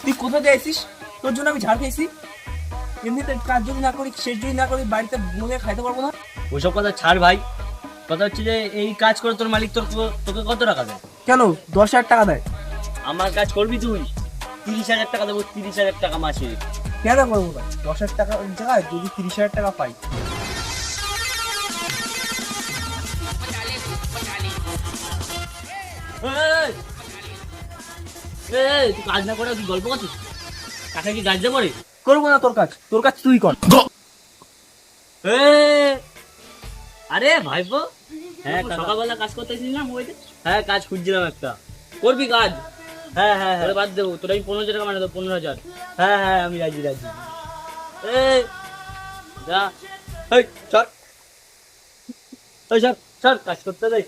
তুই কোথা দিয়ে আসিস? তোর জন্য আমি ঝাড় খেয়েছি। এমনিতে কাজ যদি না করি, শেষ যদি না করি, বাড়িতে বলে খাইতে পারবো না। ওইসব কথা ছাড় ভাই, কথা হচ্ছে যে এই কাজ করে তোর মালিক তোকে কত টাকা দেয়? কেন 10,000 টাকা দেয়? আমার কাজ করবি তুই, 30,000 টাকা দেবো, 30,000 টাকা মাসে। কেন করবো না? 10,000 টাকার জায়গায় যদি 30,000 টাকা পাই। তুই কাজ না করে তুই গল্প করছিস? টাকা কি গাছ দেবো রে? করবো না তোর কাজ, তোর কাজ তুই কর। আরে ভাইপো, হ্যাঁ সকালবেলা কাজ করতে এসেছিস না মোবাইলে? হ্যাঁ কাজ খুঁজছিলাম একটা। করবি কাজ? হ্যাঁ হ্যাঁ হ্যাঁ বাদ দেবো, তোর আমি 15,000 টাকা মানে দেবো, 15,000। হ্যাঁ হ্যাঁ আমি রাজি রাজি। যা চল, চল চল কাজ করতে দেয়।